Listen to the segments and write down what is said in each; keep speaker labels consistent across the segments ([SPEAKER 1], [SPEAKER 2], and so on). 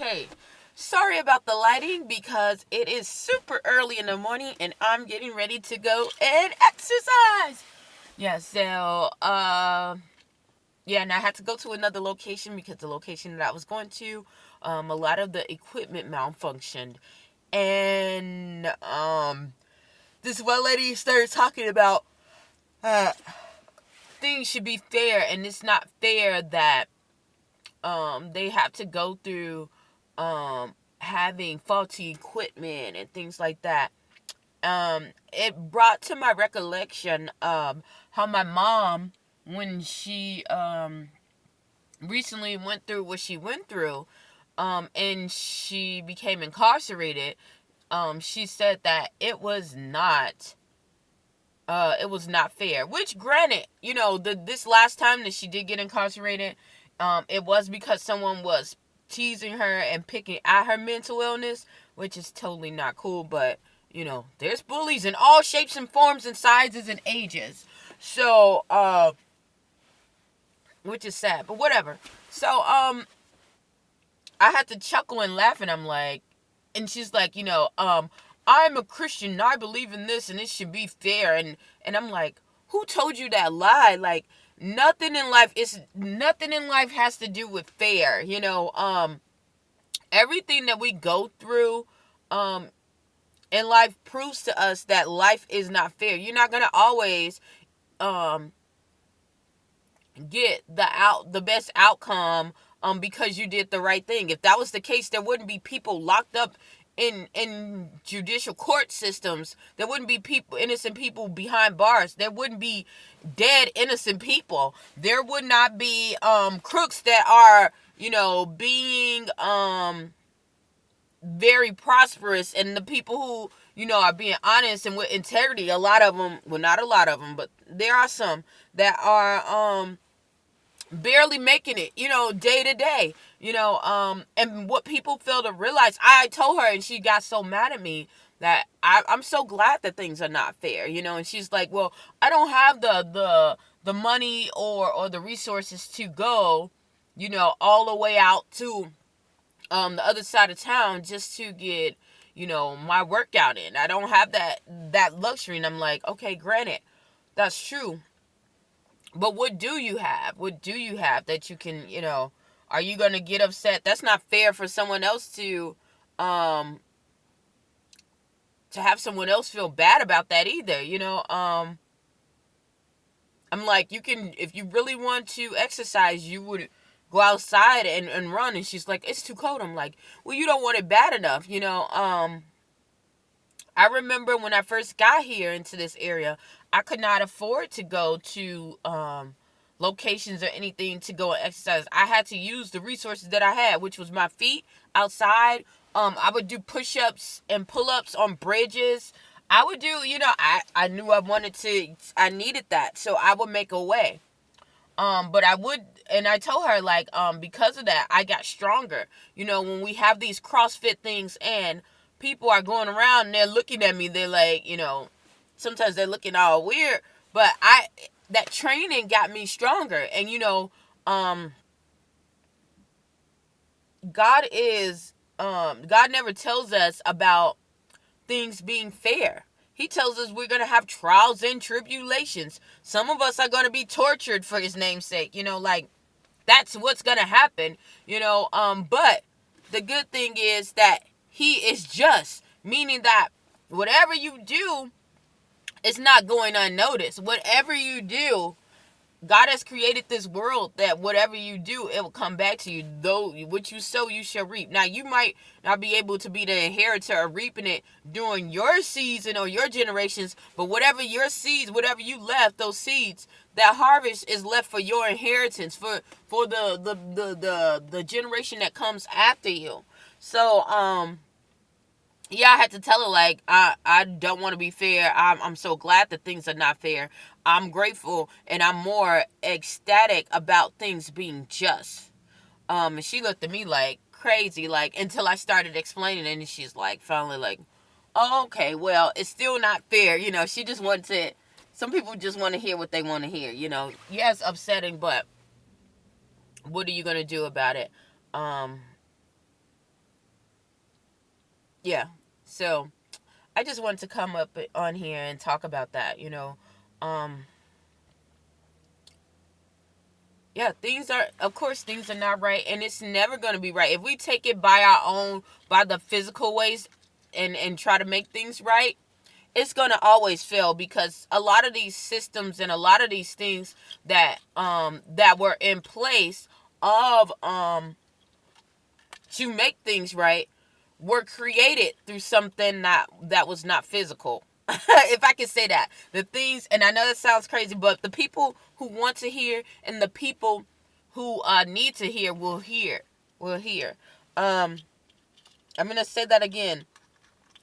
[SPEAKER 1] Okay, sorry about the lighting because it is super early in the morning and I'm getting ready to go and exercise. And I had to go to another location because the location that I was going to, a lot of the equipment malfunctioned. And this one lady started talking about uh, things should be fair, and it's not fair that they have to go through having faulty equipment and things like that. It brought to my recollection how my mom, when she recently went through what she went through, and she became incarcerated. She said that it was not fair. Which, granted, this last time that she did get incarcerated, it was because someone was teasing her and picking at her mental illness, which is totally not cool. But there's bullies in all shapes and forms and sizes and ages. So, which is sad, but whatever. So, I had to chuckle and laugh, and I'm like, and she's like, I'm a Christian and I believe in this and it should be fair. And I'm like, who told you that lie? Like, nothing in life has to do with fair. Everything that we go through, in life proves to us that life is not fair. You're not gonna always, get the best outcome, because you did the right thing. If that was the case, there wouldn't be people locked up in judicial court systems. There wouldn't be innocent people behind bars. There wouldn't be dead innocent people. There would not be crooks that are, being very prosperous, and the people who, are being honest and with integrity. A lot of them, well, not a lot of them, but there are some that are barely making it, day to day, and what people fail to realize, I told her, and she got so mad at me that I'm so glad that things are not fair, and she's like, well, I don't have the money or the resources to go, all the way out to the other side of town just to get, my workout in. I don't have that luxury. And I'm like, okay, granted, that's true. But what do you have? What do you have that you can, are you going to get upset? That's not fair for someone else to have someone else feel bad about that either, I'm like, if you really want to exercise, you would go outside and run. And she's like, it's too cold. I'm like, well, you don't want it bad enough, I remember when I first got here into this area, I could not afford to go to locations or anything to go and exercise. I had to use the resources that I had, which was my feet outside. I would do push-ups and pull-ups on bridges. I would do, I knew I needed that, so I would make a way. But I would, and I told her, like, because of that, I got stronger. When we have these CrossFit things and people are going around and they're looking at me, they're like, sometimes they're looking all weird, but that training got me stronger. And, God never tells us about things being fair. He tells us we're going to have trials and tribulations. Some of us are going to be tortured for his name's sake, like, that's what's going to happen, but the good thing is that he is just, meaning that whatever you do, it's not going unnoticed. Whatever you do, God has created this world that whatever you do, it will come back to you. Though what you sow, you shall reap. Now, you might not be able to be the inheritor of reaping it during your season or your generations, but whatever your seeds, whatever you left, those seeds, that harvest is left for your inheritance, for the generation that comes after you. So, yeah, I had to tell her, like, I don't want to be fair. I'm so glad that things are not fair. I'm grateful and I'm more ecstatic about things being just. And she looked at me like crazy, like, until I started explaining it, and she's like, finally, like, oh, okay, well, it's still not fair. She just wants to, some people just want to hear what they want to hear. Yes, upsetting, but what are you going to do about it? Yeah. So I just wanted to come up on here and talk about that. Um, yeah, of course, things are not right, and it's never going to be right if we take it by the physical ways, and try to make things right. It's going to always fail, because a lot of these systems and a lot of these things that were in place of to make things right were created through something that was not physical. If I can say that. The things, and I know that sounds crazy, but the people who want to hear and the people who need to hear will hear. Um, I'm going to say that again.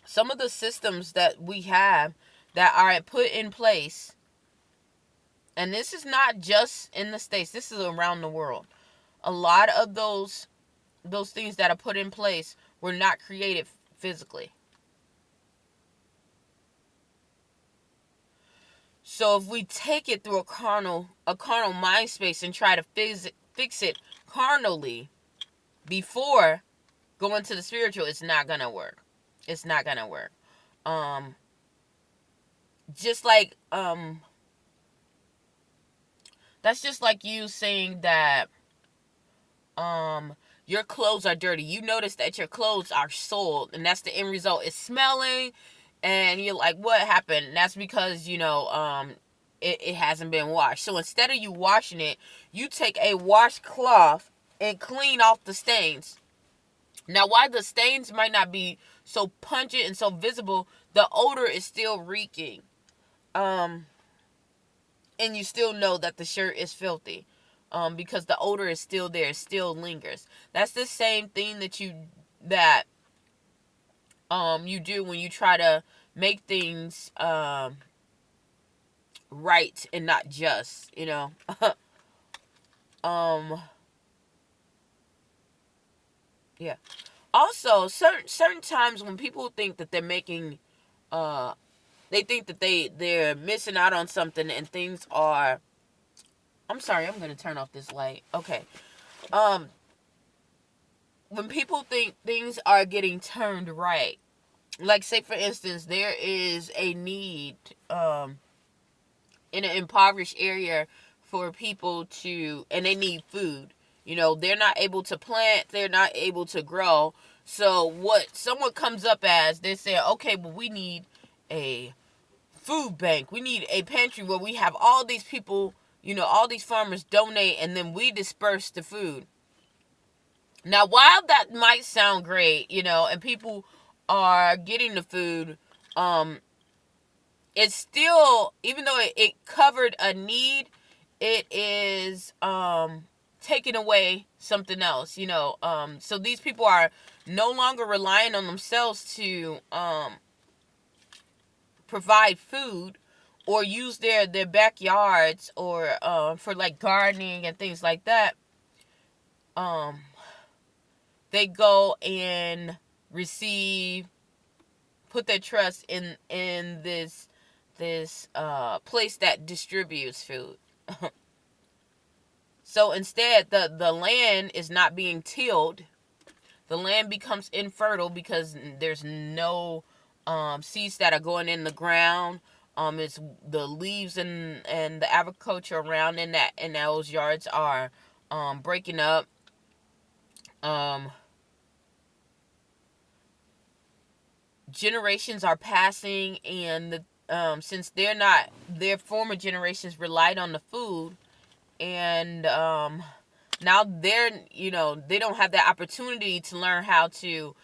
[SPEAKER 1] Some of the systems that we have that are put in place, and this is not just in the States, this is around the world. A lot of those things that are put in place were not created physically. So if we take it through a carnal mind space and try to fix it carnally before going to the spiritual, it's not gonna work. It's not gonna work. Um, just like that's just like you saying that um your clothes are dirty. You notice that your clothes are soiled, and that's the end result. It's smelling, and you're like, what happened? And that's because it hasn't been washed. So instead of you washing it, you take a washcloth and clean off the stains. Now, why the stains might not be so pungent and so visible, the odor is still reeking. Um, and you still know that the shirt is filthy. Because the odor is still there, it still lingers. That's the same thing that you do when you try to make things right and not just. um yeah. Also, certain times when people think that they're making they think that they're missing out on something, and things are I'm sorry, I'm going to turn off this light. Okay. Um when people think things are getting turned right, like, say for instance, there is a need in an impoverished area for people and they need food. They're not able to plant, they're not able to grow. So what someone comes up as, they say, okay, well, we need a food bank. We need a pantry where we have all these people, all these farmers donate, and then we disperse the food. Now, while that might sound great, and people are getting the food, um, it's still, even though it covered a need, it is taking away something else. So these people are no longer relying on themselves to provide food, or use their backyards, or for like gardening and things like that. um they go and receive put their trust in this place that distributes food. So instead, the land is not being tilled. The land becomes infertile because there's no seeds that are going in the ground. It's the leaves and the agriculture around in those yards are breaking up. Um, Generations are passing, and since their former generations relied on the food, and now they don't have that opportunity to learn how to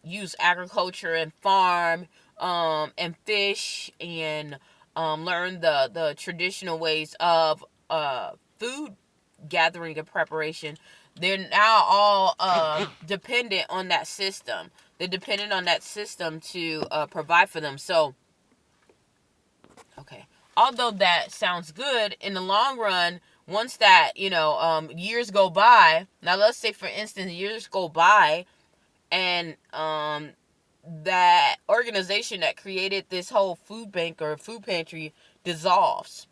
[SPEAKER 1] use agriculture and farm, and fish, and learn the traditional ways of food gathering and preparation. They're now all dependent on that system. They're dependent on that system to provide for them. So, okay. Although that sounds good, in the long run, once that, years go by, now let's say, for instance, years go by, and that organization that created this whole food bank or food pantry dissolves.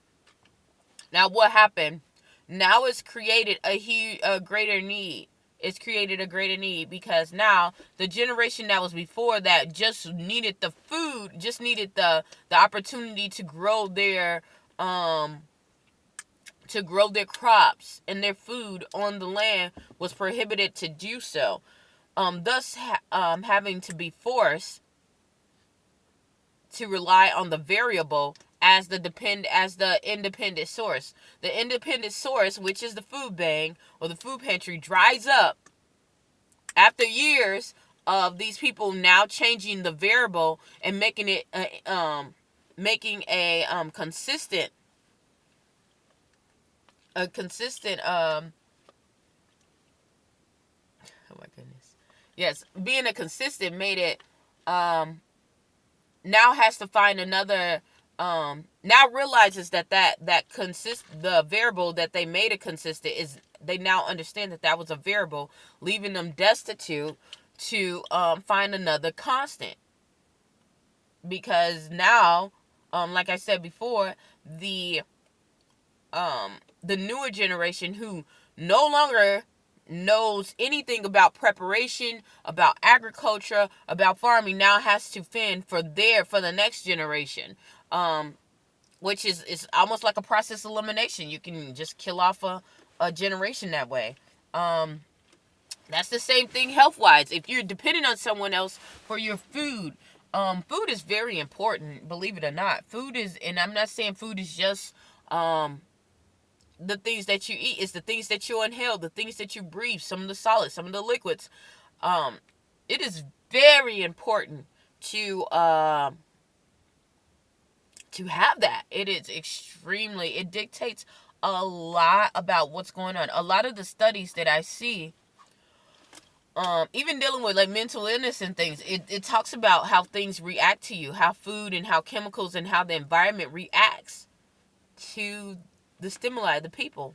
[SPEAKER 1] Now, what happened? Now it's created a greater need. it's created a greater need, because now the generation that was before that just needed the food, just needed the opportunity to grow their crops and their food on the land, was prohibited to do so, thus having to be forced to rely on the variable as the independent source. The independent source, which is the food bank or the food pantry, dries up after years of these people now changing the variable and making it consistent oh my goodness, yes, being a consistent made it now has to find another, now realizes that consist the variable that they made it consistent is, they now understand that was a variable, leaving them destitute to find another constant, because now, like I said before, the newer generation, who no longer knows anything about preparation, about agriculture, about farming, now has to fend for the next generation, which is almost like a process elimination. You can just kill off a generation that way. That's the same thing health wise. If you're dependent on someone else for your food, food is very important, believe it or not. Food is, and I'm not saying food is just the things that you eat. It's the things that you inhale, the things that you breathe, some of the solids, some of the liquids. It is very important to have that. It is extremely, it dictates a lot about what's going on. A lot of the studies that I see, even dealing with like mental illness and things, it talks about how things react to you, how food and how chemicals and how the environment reacts to the stimuli, the people.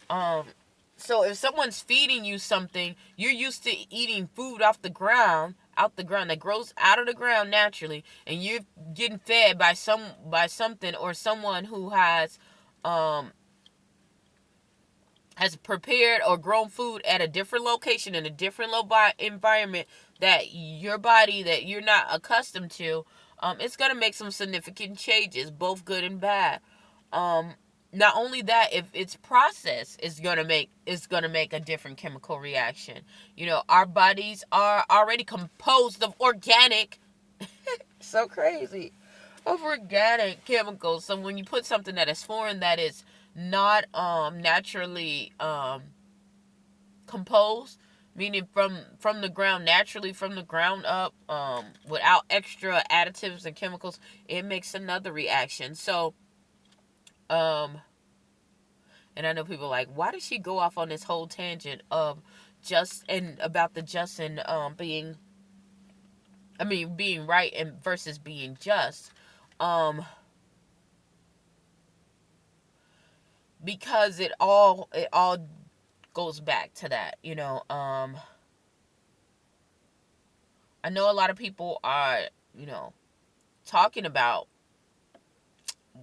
[SPEAKER 1] So if someone's feeding you something, you're used to eating food out the ground that grows out of the ground naturally, and you're getting fed by something or someone who has prepared or grown food at a different location in a different environment that your body, that you're not accustomed to, it's gonna make some significant changes, both good and bad. Not only that, if it's processed, it's gonna make a different chemical reaction. You know, our bodies are already composed of organic, so crazy, of organic chemicals. So when you put something that is foreign, that is not naturally composed, meaning from the ground, naturally from the ground up, without extra additives and chemicals, it makes another reaction. So and I know people are like, why did she go off on this whole tangent of just and about the just and being right and versus being just? Because it all goes back to that, you know. I know a lot of people are, you know, talking about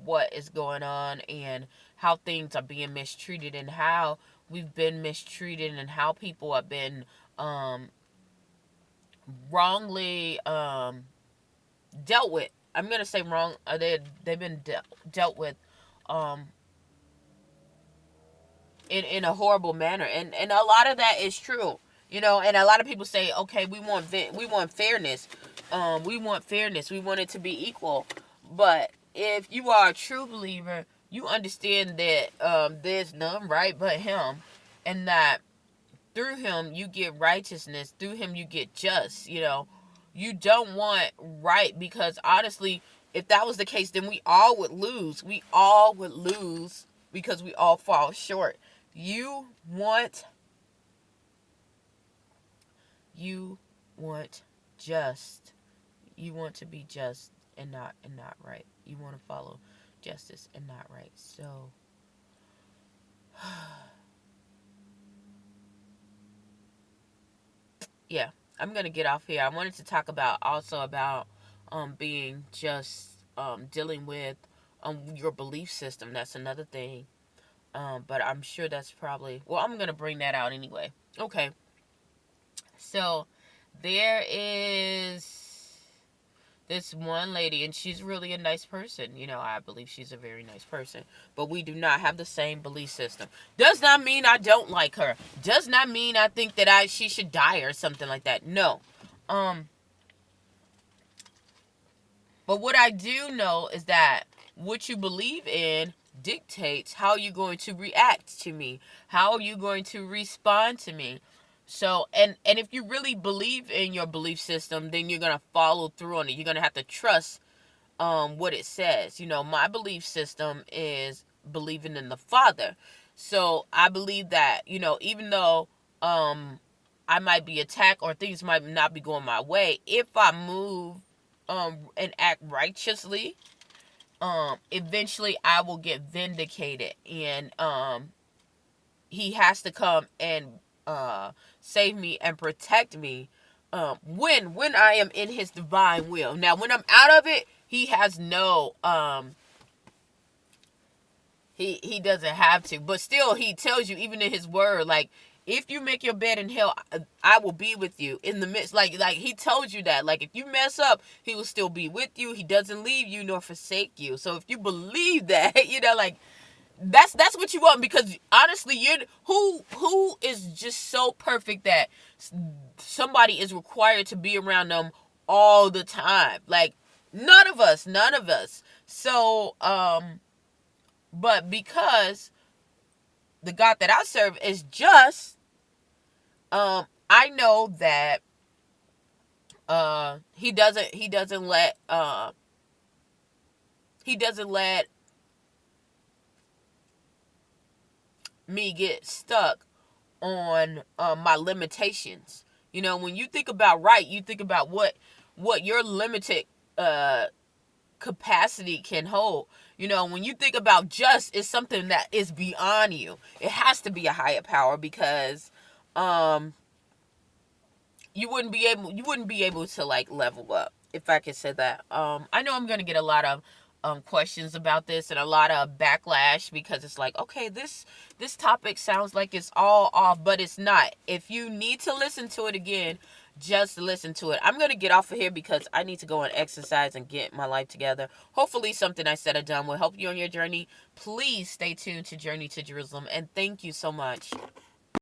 [SPEAKER 1] what is going on and how things are being mistreated and how we've been mistreated and how people have been wrongly dealt with. I'm gonna say wrong. They've been dealt with in a horrible manner, and a lot of that is true. You know, and a lot of people say, okay, we want fairness. We want fairness. We want it to be equal. But if you are a true believer, you understand that there's none right but Him, and that through Him you get righteousness. Through Him you get just. You know, you don't want right, because honestly, if that was the case, then we all would lose. We all would lose because we all fall short. You want just. You want to be just and not right. You want to follow justice and not right. So yeah, I'm gonna get off here. I wanted to talk about being just, dealing with your belief system. That's another thing. But I'm sure that's probably, well, I'm gonna bring that out anyway. Okay. So there is this one lady, and she's really a nice person. I believe she's a very nice person. But we do not have the same belief system. Does not mean I don't like her. Does not mean I think that she should die or something like that. No. But what I do know is that what you believe in dictates how you're going to react to me, how are you going to respond to me. So, and if you really believe in your belief system, then you're going to follow through on it. You're going to have to trust what it says. My belief system is believing in the Father. So I believe that, even though I might be attacked or things might not be going my way, if I move and act righteously, eventually I will get vindicated, and he has to come and save me and protect me when I am in his divine will. Now, when I'm out of it, he has no he doesn't have to, but still he tells you, even in his word, like, if you make your bed in hell, I will be with you in the midst. Like he told you that. Like, if you mess up, he will still be with you. He doesn't leave you nor forsake you. So if you believe that, like, that's what you want. Because honestly, who is just so perfect that somebody is required to be around them all the time? Like, none of us. So but because the God that I serve is just, I know that he doesn't let me get stuck on my limitations. When you think about right, you think about what your limited capacity can hold. When you think about just, it's something that is beyond you. It has to be a higher power, because you wouldn't be able to, like, level up, if I could say that. I know I'm gonna get a lot of questions about this and a lot of backlash, because it's like, okay, this topic sounds like it's all off, but it's not. If you need to listen to it again, just listen to it. I'm going to get off of here because I need to go and exercise and get my life together. Hopefully something I said or done will help you on your journey. Please stay tuned to Journey to Jerusalem, and thank you so much.